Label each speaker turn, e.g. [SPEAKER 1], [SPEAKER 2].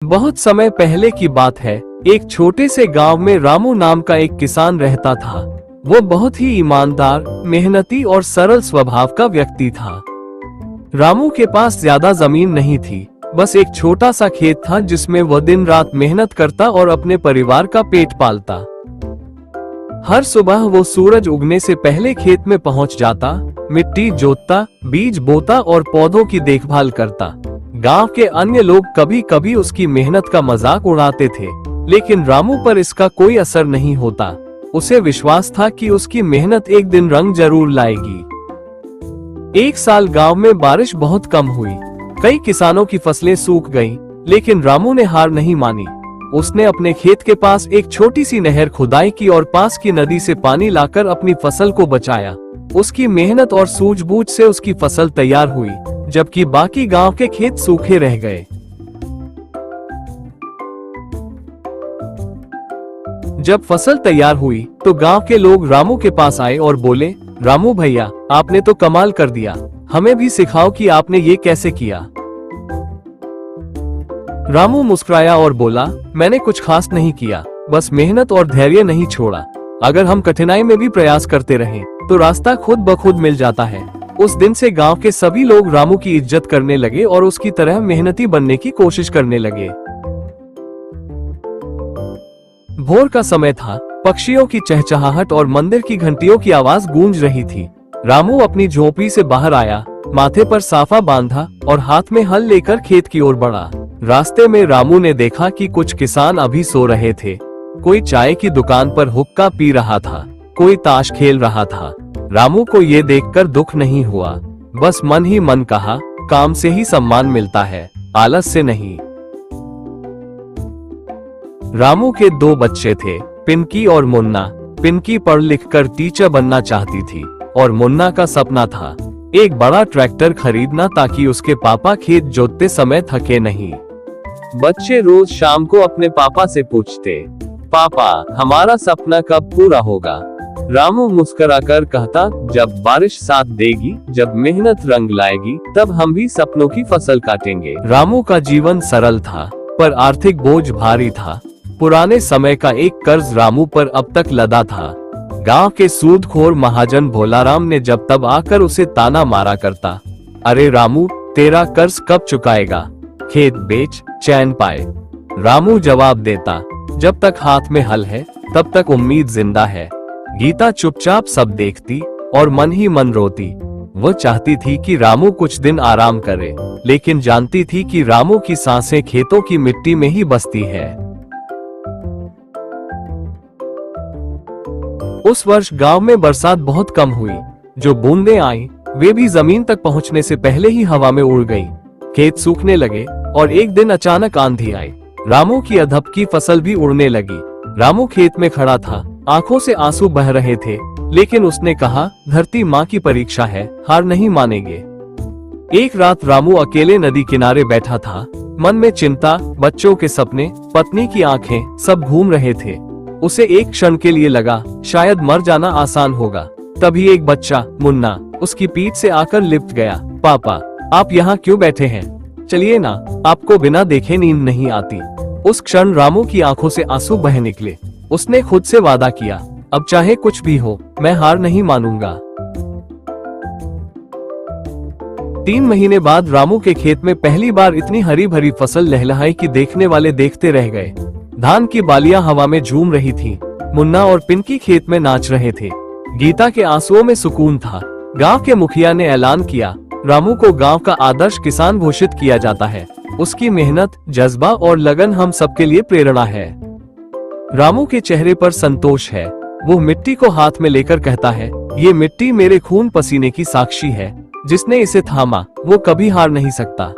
[SPEAKER 1] बहुत समय पहले की बात है। एक छोटे से गांव में रामू नाम का एक किसान रहता था। वो बहुत ही ईमानदार, मेहनती और सरल स्वभाव का व्यक्ति था। रामू के पास ज्यादा जमीन नहीं थी, बस एक छोटा सा खेत था जिसमें वह दिन रात मेहनत करता और अपने परिवार का पेट पालता। हर सुबह वो सूरज उगने से पहले खेत में पहुंच जाता, मिट्टी जोतता, बीज बोता और पौधों की देखभाल करता। गांव के अन्य लोग कभी कभी उसकी मेहनत का मजाक उड़ाते थे, लेकिन रामू पर इसका कोई असर नहीं होता। उसे विश्वास था कि उसकी मेहनत एक दिन रंग जरूर लाएगी। एक साल गांव में बारिश बहुत कम हुई। कई किसानों की फसलें सूख गईं, लेकिन रामू ने हार नहीं मानी। उसने अपने खेत के पास एक छोटी सी नहर खुदाई की और पास की नदी से पानी लाकर अपनी फसल को बचाया। उसकी मेहनत और सूझबूझ से उसकी फसल तैयार हुई, जबकि बाकी गांव के खेत सूखे रह गए। जब फसल तैयार हुई तो गांव के लोग रामू के पास आए और बोले, रामू भैया, आपने तो कमाल कर दिया। हमें भी सिखाओ कि आपने ये कैसे किया। रामू मुस्कुराया और बोला, मैंने कुछ खास नहीं किया, बस मेहनत और धैर्य नहीं छोड़ा। अगर हम कठिनाई में भी प्रयास करते रहें, तो रास्ता खुद ब खुद मिल जाता है। उस दिन से गांव के सभी लोग रामू की इज्जत करने लगे और उसकी तरह मेहनती बनने की कोशिश करने लगे। भोर का समय था। पक्षियों की चहचहाहट और मंदिर की घंटियों की आवाज गूंज रही थी। रामू अपनी झोपड़ी से बाहर आया, माथे पर साफा बांधा और हाथ में हल लेकर खेत की ओर बढ़ा। रास्ते में रामू ने देखा कि कुछ किसान अभी सो रहे थे। कोई चाय की दुकान पर हुक्का पी रहा था, कोई ताश खेल रहा था। रामू को ये देखकर दुख नहीं हुआ, बस मन ही मन कहा, काम से ही सम्मान मिलता है, आलस से नहीं। रामू के दो बच्चे थे, पिंकी और मुन्ना। पिंकी पढ़ लिखकर टीचर बनना चाहती थी और मुन्ना का सपना था एक बड़ा ट्रैक्टर खरीदना, ताकि उसके पापा खेत जोतते समय थके नहीं। बच्चे रोज शाम को अपने पापा से पूछते, पापा, हमारा सपना कब पूरा होगा? रामू मुस्कुराकर कहता, जब बारिश साथ देगी, जब मेहनत रंग लाएगी, तब हम भी सपनों की फसल काटेंगे। रामू का जीवन सरल था, पर आर्थिक बोझ भारी था। पुराने समय का एक कर्ज रामू पर अब तक लदा था। गांव के सूदखोर महाजन भोलाराम ने जब तब आकर उसे ताना मारा करता, अरे रामू, तेरा कर्ज कब चुकाएगा? खेत बेच, चैन पाए। रामू जवाब देता, जब तक हाथ में हल है, तब तक उम्मीद जिंदा है। गीता चुपचाप सब देखती और मन ही मन रोती। वो चाहती थी कि रामू कुछ दिन आराम करे, लेकिन जानती थी कि रामू की सांसें खेतों की मिट्टी में ही बसती है। उस वर्ष गांव में बरसात बहुत कम हुई। जो बूंदें आईं, वे भी जमीन तक पहुंचने से पहले ही हवा में उड़ गईं। खेत सूखने लगे और एक दिन अचानक आंधी आई। रामू की अधपकी फसल भी उड़ने लगी। रामू खेत में खड़ा था, आंखों से आंसू बह रहे थे, लेकिन उसने कहा, धरती माँ की परीक्षा है, हार नहीं मानेंगे। एक रात रामू अकेले नदी किनारे बैठा था। मन में चिंता, बच्चों के सपने, पत्नी की आंखें, सब घूम रहे थे। उसे एक क्षण के लिए लगा, शायद मर जाना आसान होगा। तभी एक बच्चा, मुन्ना, उसकी पीठ से आकर लिपट गया। पापा, आप यहाँ क्यों बैठे हैं? चलिए ना, आपको बिना देखे नींद नहीं आती। उस क्षण रामू की आंखों से आंसू बह निकले। उसने खुद से वादा किया, अब चाहे कुछ भी हो, मैं हार नहीं मानूंगा। 3 महीने बाद रामू के खेत में पहली बार इतनी हरी भरी फसल लहलहाई कि देखने वाले देखते रह गए। धान की बालियां हवा में झूम रही थी। मुन्ना और पिंकी खेत में नाच रहे थे। गीता के आंसुओं में सुकून था। गांव के मुखिया ने ऐलान किया, रामू को गांव का आदर्श किसान घोषित किया जाता है। उसकी मेहनत, जज्बा और लगन हम सबके लिए प्रेरणा है। रामू के चेहरे पर संतोष है। वो मिट्टी को हाथ में लेकर कहता है, ये मिट्टी मेरे खून पसीने की साक्षी है। जिसने इसे थामा, वो कभी हार नहीं सकता।